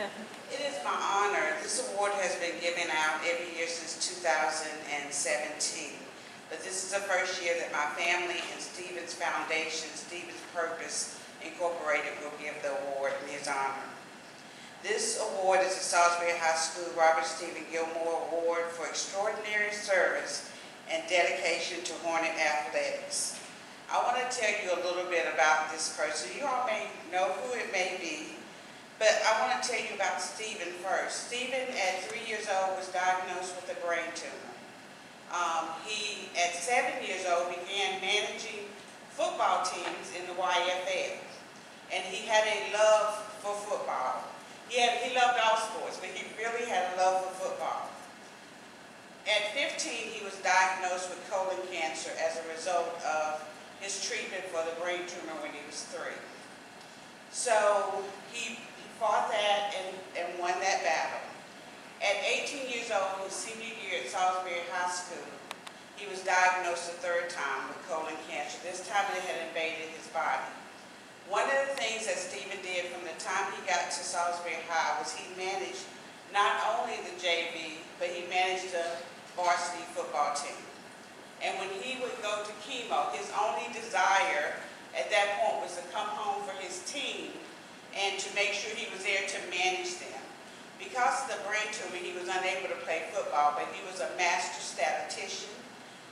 It is my honor. This award has been given out every year since 2017. But this is the first year that my family and Stephen's Foundation, Stephen's Purpose Incorporated, will give the award in his honor. This award is the Salisbury High School Robert Stephen Gilmore Award for extraordinary service and dedication to Hornet athletics. I want to tell you a little bit about this person. You all may know who it may be, but I want to tell you about Stephen first. Stephen, at 3 years old, was diagnosed with a brain tumor. He, at 7 years old, began managing football teams in the YFL, and he had a love for football. He loved all sports, but he really had a love for football. At 15, he was diagnosed with colon cancer as a result of his treatment for the brain tumor when he was 3. So he fought that and won that battle. At 18 years old, his senior year at Salisbury High School, he was diagnosed a 3rd time with colon cancer. This time it had invaded his body. One of the things that Stephen did from the time he got to Salisbury High was he managed not only the JV, but he managed the varsity football team. And when he would go to chemo, his only desire at that point was to come home for his team and to make sure he was there to manage them. Because of the brain tumor, he was unable to play football, but he was a master statistician.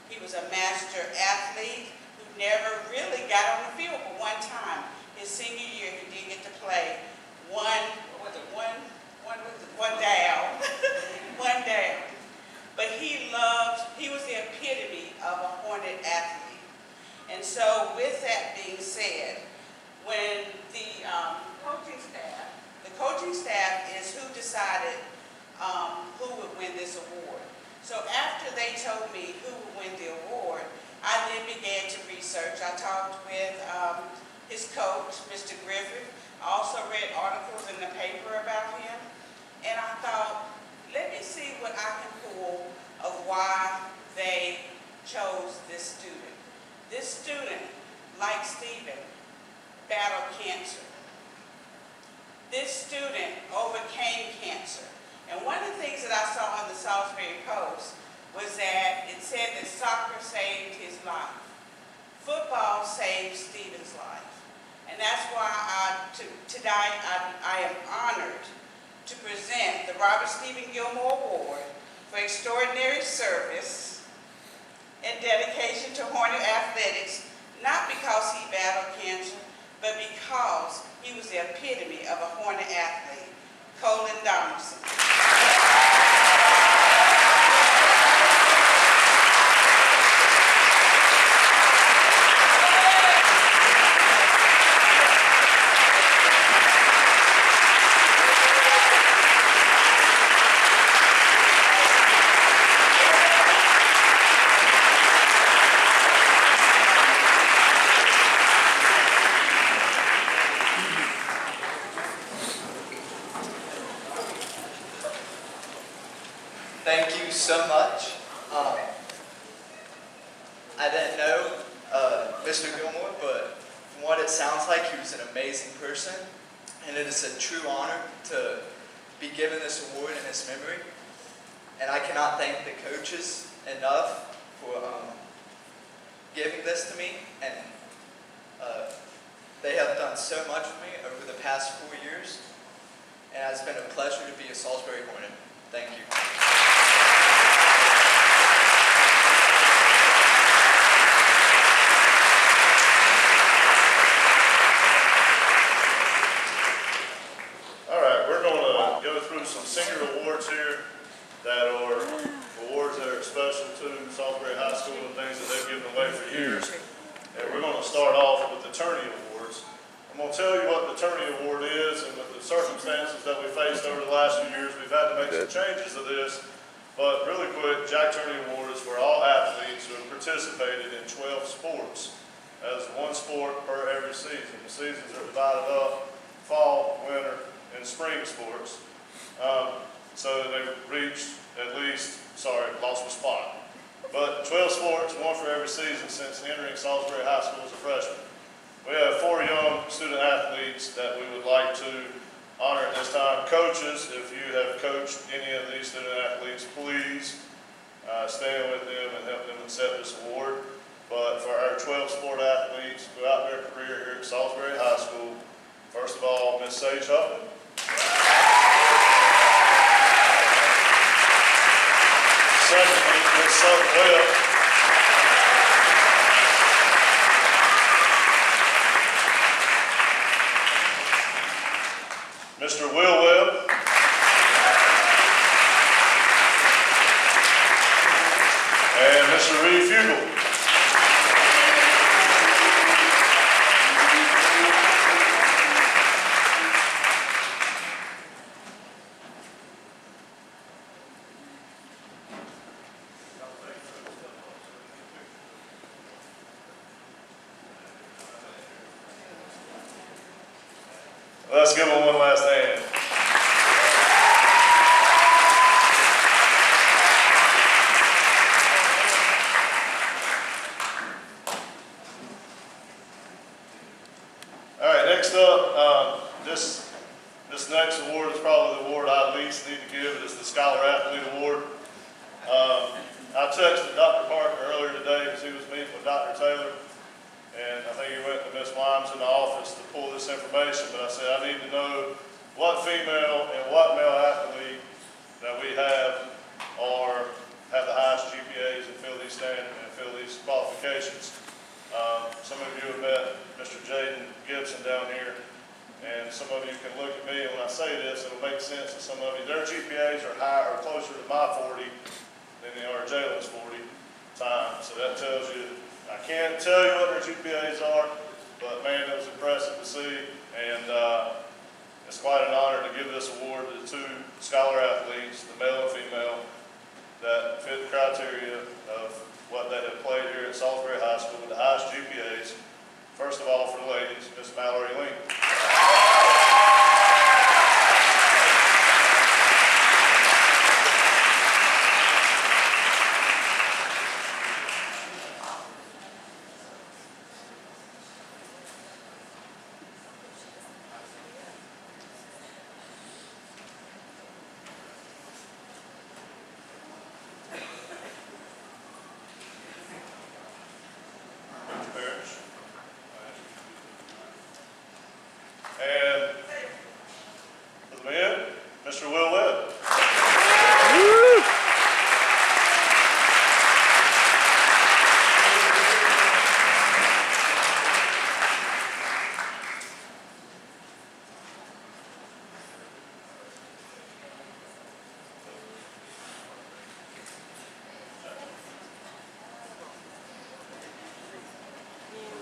He was a master athlete who never really got on the field but one time. His senior year, he did get to play one down, one down. But he was the epitome of a Hornet athlete. And so with that being said, when the coaching staff is who decided who would win this award. So after they told me who would win the award, I then began to research. I talked with his coach, Mr. Griffith. I also read articles in the paper about him. And I thought, let me see what I can pull of why they chose this student. This student, like Stephen, battled cancer. This student overcame cancer. And one of the things that I saw on the Salisbury Post was that it said that soccer saved his life. Football saved Stephen's life. And that's why tonight I am honored to present the Robert Stephen Gilmore Award for extraordinary service and dedication to Hornet athletics, not because he battled cancer, but because he was the epitome of a Hornet athlete, Colin Donaldson. Thank you so much. I didn't know Mr. Gilmore, but from what it sounds like, he was an amazing person, and it is a true honor to be given this award in his memory. And I cannot thank the coaches enough for giving this to me, and they have done so much for me over the past 4 years, and it's been a pleasure to be a Salisbury Hornet. Thank you. Some senior awards here that are awards that are special to Salisbury High School and things that they've given away for years. And we're going to start off with the Tourney Awards. I'm going to tell you what the Tourney Award is, and with the circumstances that we faced over the last few years, we've had to make some changes to this. But really quick, Jack Tourney Award is for all athletes who have participated in 12 sports as one sport per every season. The seasons are divided up, fall, winter, and spring sports. So they've reached at least, lost my spot. But 12 sports, one for every season since entering Salisbury High School as a freshman. We have 4 young student athletes that we would like to honor at this this time. Coaches, if you have coached any of these student athletes, please stand with them and help them accept this award. But for our 12 sport athletes throughout their career here at Salisbury High School, first of all, Ms. Sage Huffman. Secondly, Ms. Sutton Webb. Mr. Will Webb. And Mr. Reed Fugel. Let's give them one last hand. All right, next up, this next award is probably the award I least need to give. It is the Scholar Athlete Award. I texted Dr. Parker earlier today because he was meeting with Dr. Taylor. And I think he went to Ms. Wimes in the office to pull this information, but I said I need to know what female and what male athlete that we have the highest GPAs and fill these standards and fill these qualifications. Some of you have met Mr. Jaden Gibson down here, and some of you can look at me, and when I say this, it'll make sense to some of you. Their GPAs are higher or closer to my 40 than they are Jalen's 40 times, so that tells you. I can't tell you what their GPAs are, but man, it was impressive to see, and it's quite an honor to give this award to the two scholar athletes, the male and female, that fit the criteria of what they have played here at Salisbury High School with the highest GPAs. First of all, for the ladies, Miss Mallory Lincoln. And for the men, Mr. Will Webb.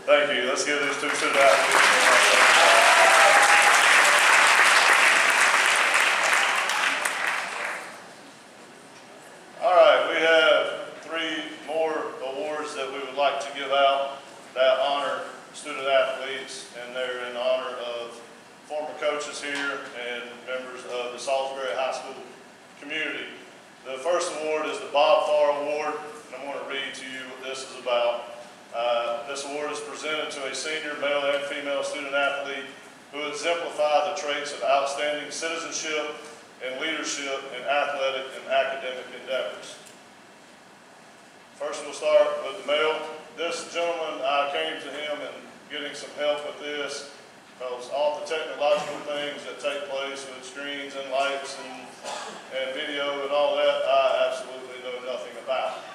Thank you. Let's give these two student athletes. All right, we have 3 more awards that we would like to give out that honor student athletes, and they're in honor of former coaches here and members of the Salisbury High School community. The first award is the Bob Farr Award, and I'm going to read to you what this is about. This award is presented to a senior male and female student athlete who exemplify the traits of outstanding citizenship and leadership in athletic and academic endeavors. First, we'll start with the male. This gentleman, I came to him and getting some help with this because all the technological things that take place with screens and lights and video and all that, I absolutely know nothing about.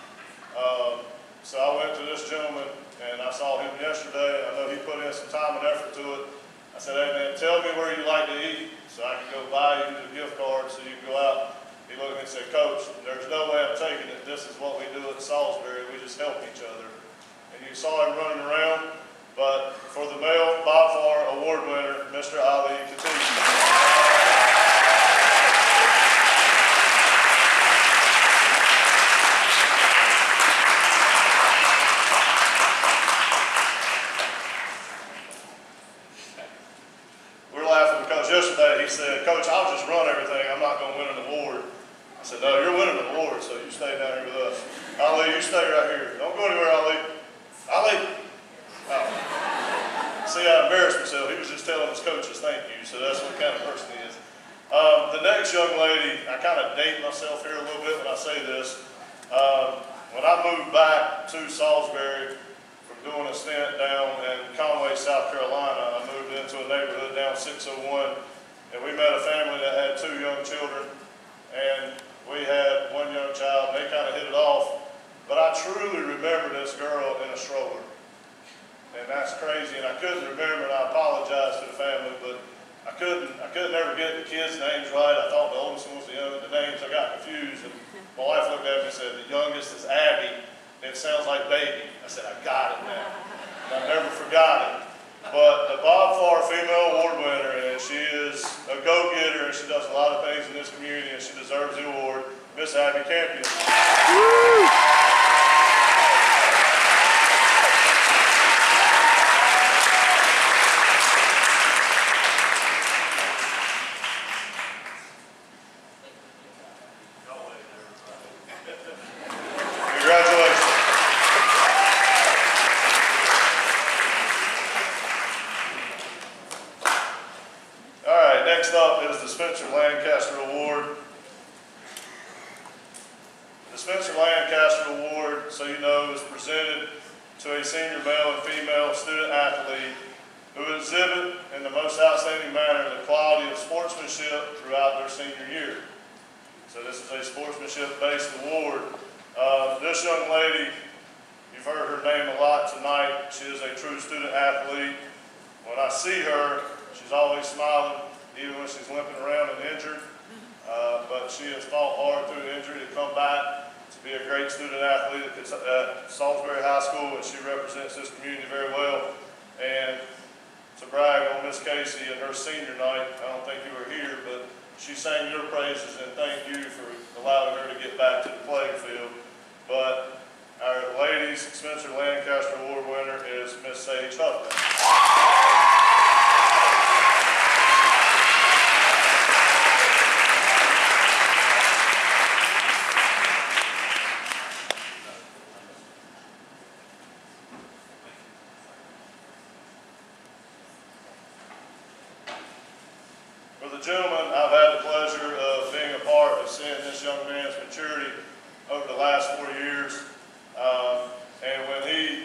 So I went to this gentleman and I saw him yesterday. I know he put in some time and effort to it. I said, hey man, tell me where you like to eat so I can go buy you the gift card so you can go out. He looked at me and said, Coach, there's no way I'm taking it. This is what we do at Salisbury. We just help each other. And you saw him running around. But for the male Bob Farr Award winner, Mr. Ali Khatib. Yesterday he said, Coach, I'll just run everything. I'm not going to win an award. I said, no, you're winning an award, so you stay down here with us. Ali, you stay right here. Don't go anywhere, Ali. Ali. Oh. See, I embarrassed myself. He was just telling his coaches thank you, so that's what kind of person he is. The next young lady, I kind of date myself here a little bit when I say this. When I moved back to Salisbury from doing a stint down in Conway, South Carolina, I moved into a neighborhood down 601, and we met a family that had 2 young children, and we had 1 young child, and they kind of hit it off. But I truly remember this girl in a stroller, and that's crazy, and I couldn't remember, and I apologize to the family, but I couldn't ever get the kids' names right. I thought the oldest one was the names. I got confused, and my wife looked at me and said, the youngest is Abby, and it sounds like baby. I said, I got it now. And I never forgot it. But the Bob Farr Female Award winner, and she is a go-getter, and she does a lot of things in this community, and she deserves the award, Miss Abby Campion. Next up is the Lancaster Award. The Spencer Lancaster Award, so you know, is presented to a senior male and female student athlete who exhibit in the most outstanding manner the quality of sportsmanship throughout their senior year. So this is a sportsmanship-based award. This young lady, you've heard her name a lot tonight. She is a true student athlete. When I see her, she's always smiling, even when she's limping around and injured. But she has fought hard through injury to come back to be a great student athlete at Salisbury High School, and she represents this community very well. And to brag on Miss Casey and her senior night, I don't think you were here, but she sang your praises and thank you for allowing her to get back to the playing field. But our ladies Spencer Lancaster Award winner is Miss Sage Huffman. For the gentleman, I've had the pleasure of being a part of seeing this young man's maturity over the last 4 years. And when he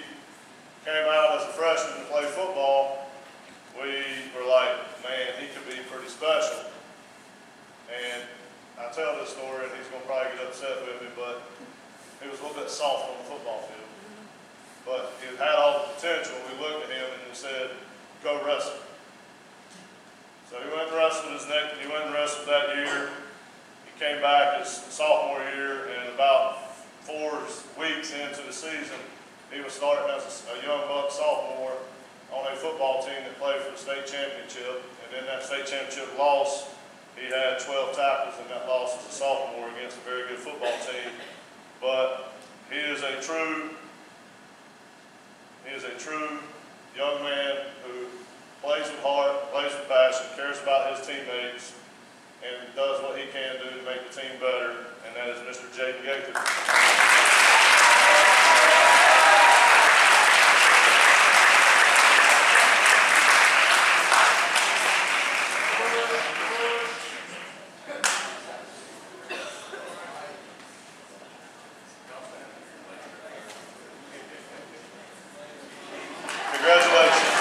came out as a freshman to play football, we were like, man, he could be pretty special. And I tell this story, and he's going to probably get upset with me, but he was a little bit soft on the football field. But he had all the potential. We looked at him and he said, go wrestle. So he went and wrestled that year. He came back his sophomore year, and about 4 weeks into the season, he was starting as a young buck sophomore on a football team that played for the state championship. And in that state championship loss, he had 12 tackles in that loss as a sophomore against a very good football team. But he is a true young man who plays with heart, plays with passion, cares about his teammates, and does what he can do to make the team better, and that is Mr. Jaden Gaither. Congratulations.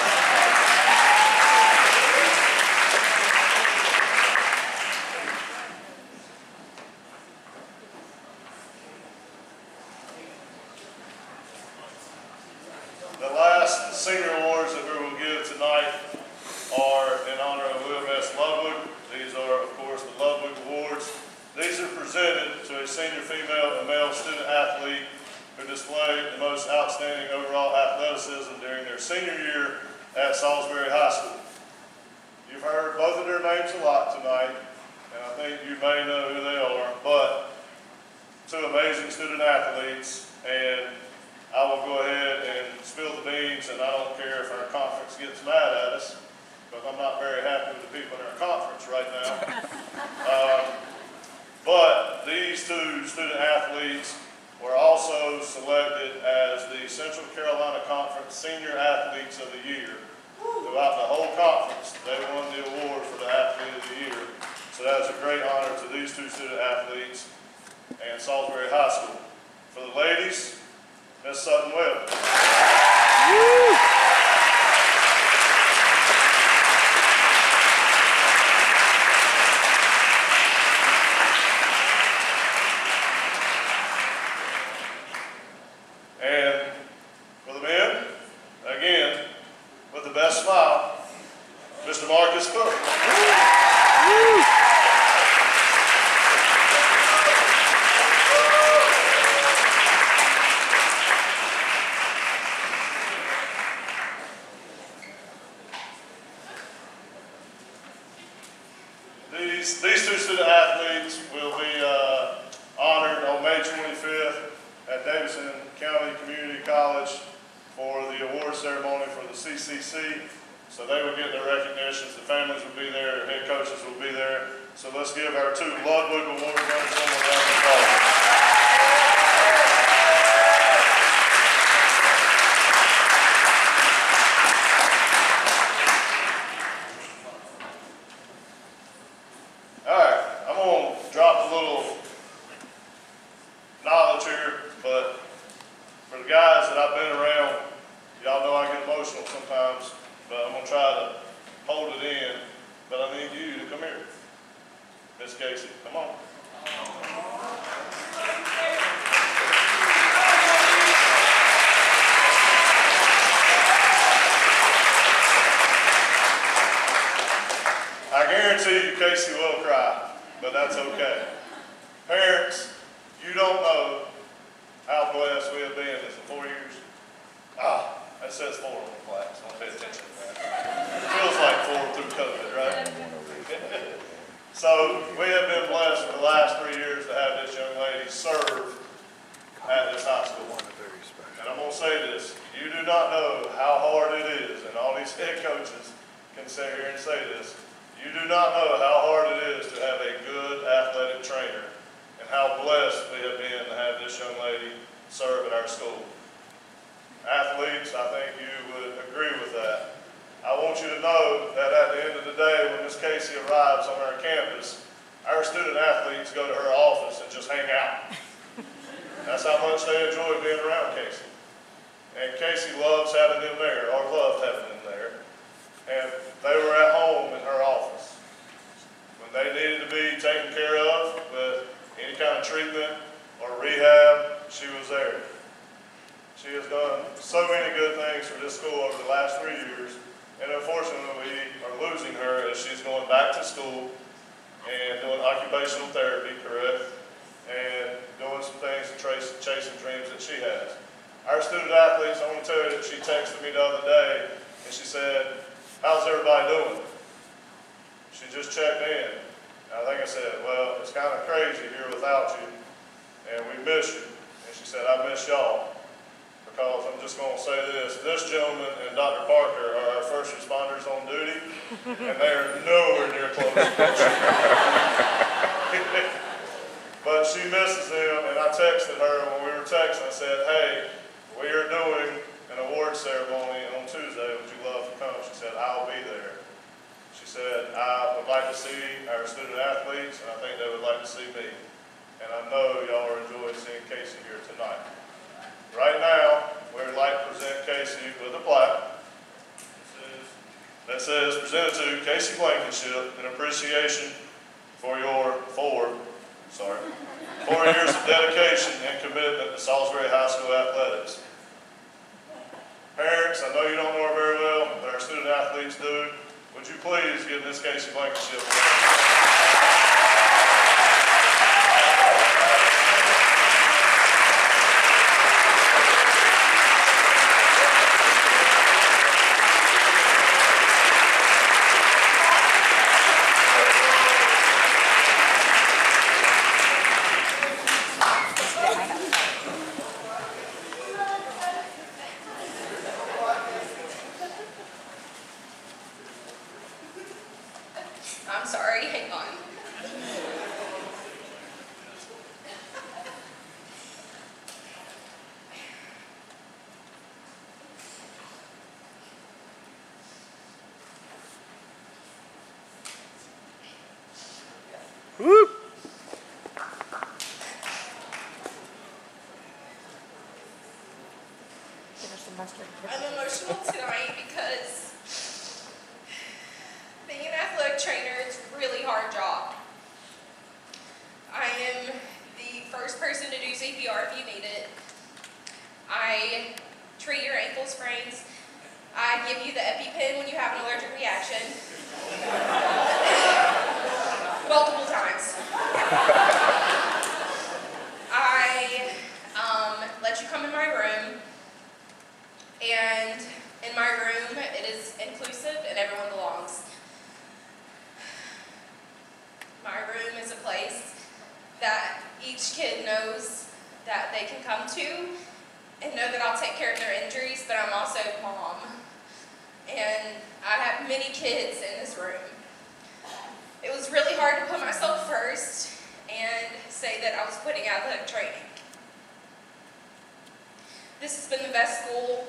The last senior awards that we will give tonight are in honor of Will Miss Ludwig. These are, of course, the Ludwig Awards. These are presented to a senior female and male student athlete who displayed the most outstanding overall athleticism during their senior year at Salisbury High School. You've heard both of their names a lot tonight, and I think you may know who they are, but 2 amazing student athletes, and I will go ahead and spill the beans, and I don't care if our conference gets mad at us, because I'm not very happy with the people in our conference right now. But these 2 student athletes were also selected as the Central Carolina Conference Senior Athletes of the Year. Throughout the whole conference, they won the award for the Athlete of the Year. So that is a great honor to these two student athletes and Salisbury High School. For the ladies, Miss Sutton Webb. And for the men, again, with the best smile, Mr. Marcus Cook. These two student athletes will be honored on May 25th at Davidson County Community College for the award ceremony for the CCC. So they will get their recognitions, the families will be there, their head coaches will be there. So let's give our two Ludwig Award winners one more round of applause. All right, I'm going to drop a little knowledge here, but for the guys that I've been around, y'all know I get emotional sometimes, but I'm going to try to hold it in. But I need you to come here. Miss Casey, come on. I guarantee you Casey will cry, but that's okay. Parents, you don't know how blessed we have been in 4 years. That says 4 on the flags. Don't pay attention to that. It feels like 4 through COVID, right? So we have been blessed for the last 3 years to have this young lady serve at this high school. And I'm going to say this, you do not know how hard it is, and all these head coaches can sit here and say this, you do not know how hard it is to have a good athletic trainer and how blessed we have been to have this young lady serve at our school. Athletes, I think you would agree with that. I want you to know that at the end of the day, when Miss Casey arrives on our campus, our student athletes go to her office and just hang out. That's how much they enjoy being around Casey. And Casey loves having them there, or loved having them there. And they were at home in her office. When they needed to be taken care of with any kind of treatment or rehab, she was there. She has done so many good things for this school over the last 3 years. And unfortunately, we are losing her as she's going back to school and doing occupational therapy, correct? And doing some things to chase some dreams that she has. Our student athletes, I want to tell you that she texted me the other day and she said, "How's everybody doing?" She just checked in. And I think I said, "Well, it's kind of crazy here without you, and we miss you." And she said, "I miss y'all." Because I'm just going to say this gentleman and Dr. Parker are our first responders on duty, and they are nowhere near close. But she misses them, and I texted her when we were texting. I said, "Hey, we are doing an award ceremony on Tuesday. Would you love to come?" She said, "I'll be there." She said, "I would like to see our student athletes, and I think they would like to see me." And I know y'all are enjoying seeing Casey here tonight. Right now, we would like to present Casey with a plaque that says, "Presented to Casey Blankenship in appreciation for your 4 years of dedication and commitment to Salisbury High School athletics." Parents, I know you don't know her very well, but our student athletes do. Would you please give Miss Casey Blankenship a round? I'm sorry, hang on. Woo! I'm emotional tonight because being an athletic trainer is a really hard job. I am the first person to do CPR if you need it. I treat your ankle sprains. I give you the EpiPen when you have an allergic reaction. Multiple times. I let you come in my room, and in my room it is inclusive and everyone belongs. My room is a place that each kid knows that they can come to and know that I'll take care of their injuries, but I'm also mom. And I have many kids in this room. It was really hard to put myself first and say that I was quitting athletic training. This has been the best school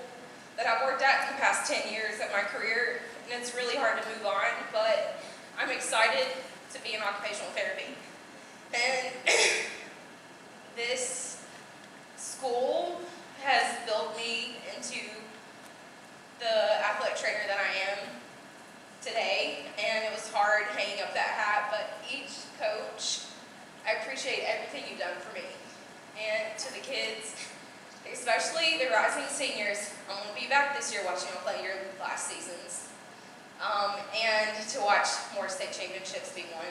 that I've worked at in the past 10 years of my career, and it's really hard to move on, but I'm excited to be in occupational therapy. And this school has built me into the athletic trainer that I am today, and it was hard hanging up that hat, but each coach, I appreciate everything you've done for me. And to the kids, especially the rising seniors, I'm going to be back this year watching them play your last seasons, and to watch more state championships be won.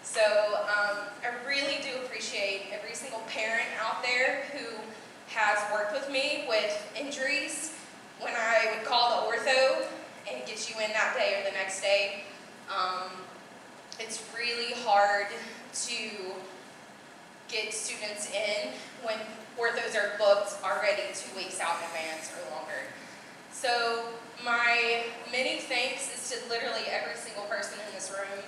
So I really do appreciate every single parent out there who has worked with me with injuries when I would call the ortho and get you in that day or the next day. It's really hard to get students in when orthos are booked already 2 weeks out in advance or longer. So my many thanks is to literally every single person in this room,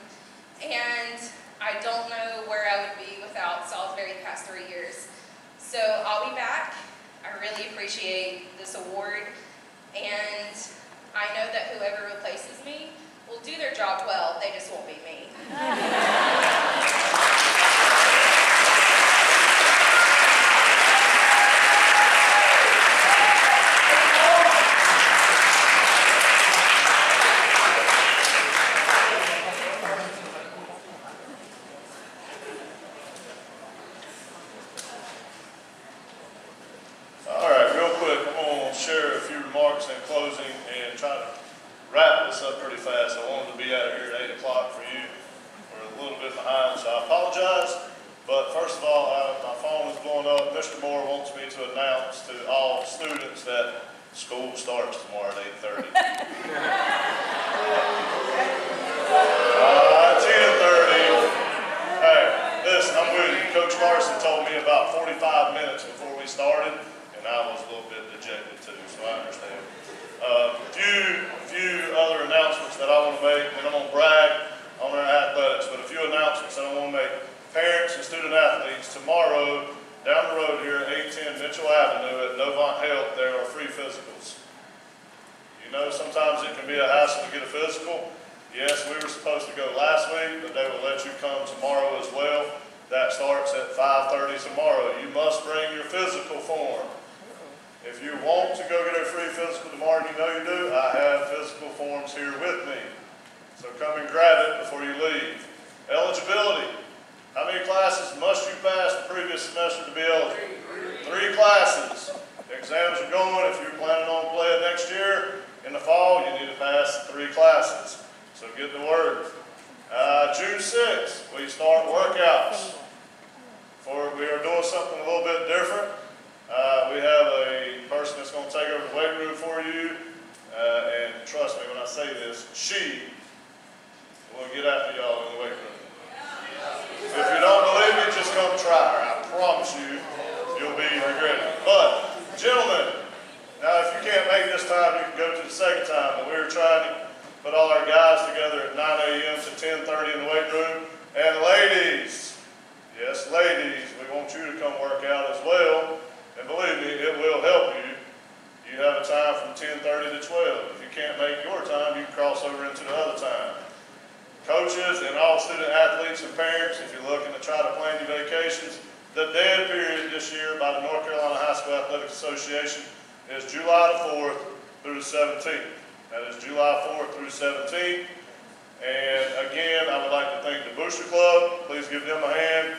and I don't know where I would be without Salisbury the past 3 years. So I'll be back. I really appreciate this award, and I know that whoever replaces me will do their job well, they just won't be me. All right, real quick, I'm going to share a few remarks in closing and try to wrap this up pretty fast. I wanted to be out of here at 8 o'clock for you. We're a little bit behind, so I apologize. But first of all, my phone is blowing up. Mr. Moore wants me to announce to all students that school starts tomorrow at 8:30. 10:30. Hey, listen, I'm with you. Coach Larson told me about 45 minutes before we started, and I was a little bit dejected too, so I understand. Few other announcements that I want to make, and I'm going to brag on our athletics, but a few announcements that I want to make. Parents and student athletes, tomorrow, down the road here at 810 Mitchell Avenue at Novant Health, there are free physicals. You know, sometimes it can be a hassle to get a physical. Yes, we were supposed to go last week, but they will let you come tomorrow as well. That starts at 5:30 tomorrow. You must bring your physical form. If you want to go get a free physical tomorrow, you know you do, I have physical forms here with me. So come and grab it before you leave. Eligibility. How many classes must you pass the previous semester to be eligible? 3 classes. Exams are going. If you're planning on playing next year in the fall, you need to pass 3 classes. So get to work. June 6th, we start workouts. We are doing something a little bit different. We have a person that's going to take over the weight room for you, and trust me when I say this, she will get after y'all in the weight room. If you don't believe me, just come try her. I promise you, you'll be regretting it. But, gentlemen, now if you can't make this time, you can go to the second time, but we're trying to put all our guys together at 9 a.m. to 10:30 in the weight room. And ladies, yes, ladies, we want you to come work out as well. And believe me, it will help you. You have a time from 10:30 to 12. If you can't make your time, you can cross over into the other time. Coaches and all student athletes and parents, if you're looking to try to plan your vacations, the dead period this year by the North Carolina High School Athletics Association is July the 4th through the 17th. That is July 4th through the 17th. And again, I would like to thank the Booster Club. Please give them a hand.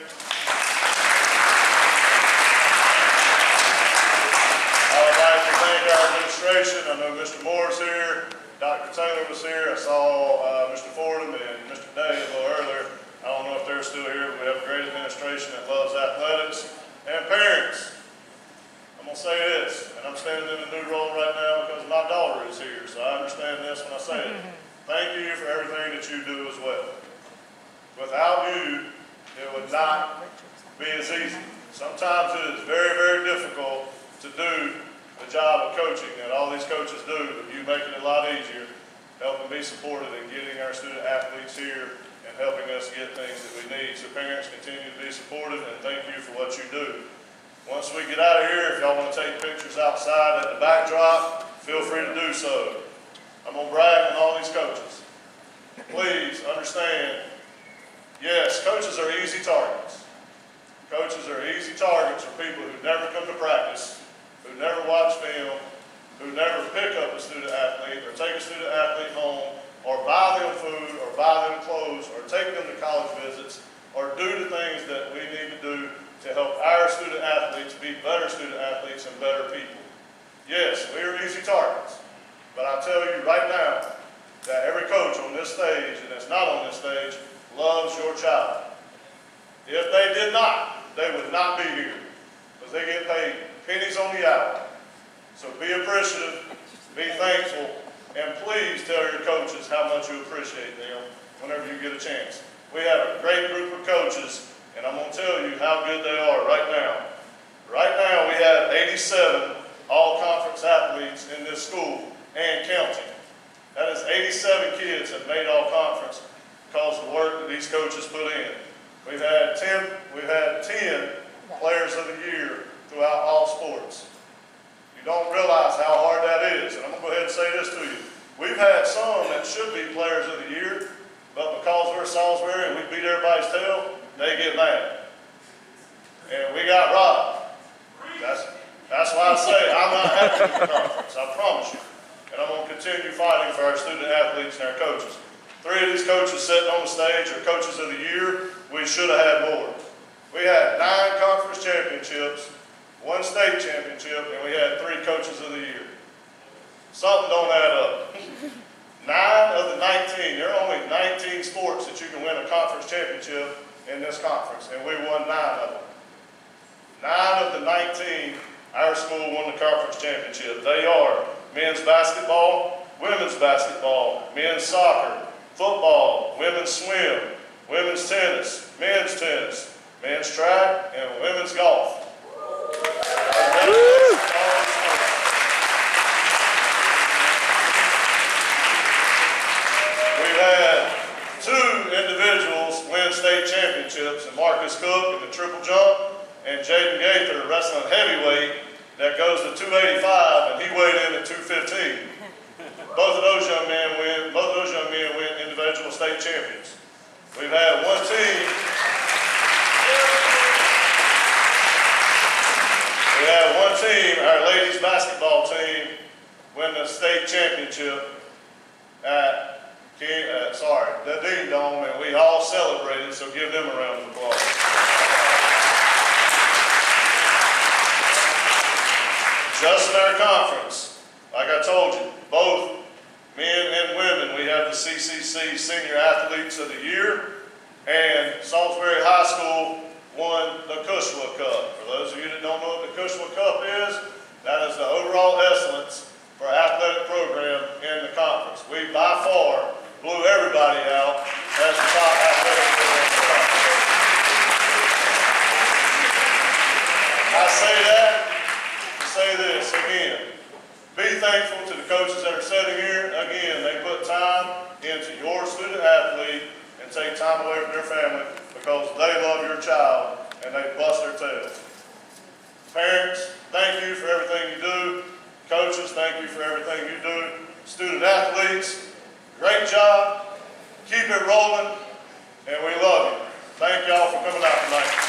I would like to thank our administration. I know Mr. Moore's here, Dr. Taylor was here. I saw Mr. Fordham and Mr. Day a little earlier. I don't know if they're still here, but we have a great administration that loves athletics. And parents, I'm going to say this, and I'm standing in a new role right now because my daughter is here, so I understand this when I say it. Thank you for everything that you do as well. Without you, it would not be as easy. Sometimes it is very, very difficult to do the job of coaching that all these coaches do, but you make it a lot easier, helping be supported in getting our student athletes here and helping us get things that we need. So parents, continue to be supportive, and thank you for what you do. Once we get out of here, if y'all want to take pictures outside at the backdrop, feel free to do so. I'm going to brag on all these coaches. Please understand, yes, coaches are easy targets. Coaches are easy targets for people who never come to practice, who never watch film, who never pick up a student athlete or take a student athlete home or buy them food or buy them clothes or take them to college visits or do the things that we need to do to help our student athletes be better student athletes and better people. Yes, we are easy targets, but I tell you right now that every coach on this stage and that's not on this stage loves your child. If they did not, they would not be here because they get paid pennies on the hour. So be appreciative, be thankful, and please tell your coaches how much you appreciate them whenever you get a chance. We have a great group of coaches, and I'm going to tell you how good they are right now. Right now we have 87 all-conference athletes in this school and counting. That is 87 kids have made all-conference because of the work that these coaches put in. We've had 10 players of the year throughout all sports. You don't realize how hard that is, and I'm going to go ahead and say this to you. We've had some that should be players of the year, but because we're Salisbury and we beat everybody's tail, they get mad. And we got robbed. That's why I say I'm not happy with the conference, I promise you. And I'm going to continue fighting for our student athletes and our coaches. 3 of these coaches sitting on the stage are coaches of the year. We should have had more. We had 9 conference championships, 1 state championship, and we had 3 coaches of the year. Something don't add up. 9 of the 19, there are only 19 sports that you can win a conference championship in this conference, and we won 9 of them. 9 of the 19, our school won the conference championship. They are men's basketball, women's basketball, men's soccer, football, women's swim, women's tennis, men's track, and women's golf. We've had 2 individuals win state championships, and Marcus Cook in the triple jump, and Jaden Gaither wrestling heavyweight that goes to 285, and he weighed in at 215. Both of those young men win individual state champions. We've had 1 team. We had 1 team, our ladies basketball team, win the state championship at the Dean Dome, and we all celebrated, so give them a round of applause. Just in our conference, like I told you, both men and women, we have the CCC Senior Athletes of the Year, and Salisbury High School won the Cushwa Cup. For those of you that don't know what the Cushwa Cup is, that is the overall excellence for athletic program in the conference. We by far blew everybody out as the top athletic program in the conference. I say that to say this again. Be thankful to the coaches that are sitting here. Again, they put time into your student athlete and take time away from their family because they love your child and they bust their tails. Parents, thank you for everything you do. Coaches, thank you for everything you do. Student athletes, great job. Keep it rolling, and we love you. Thank y'all for coming out tonight.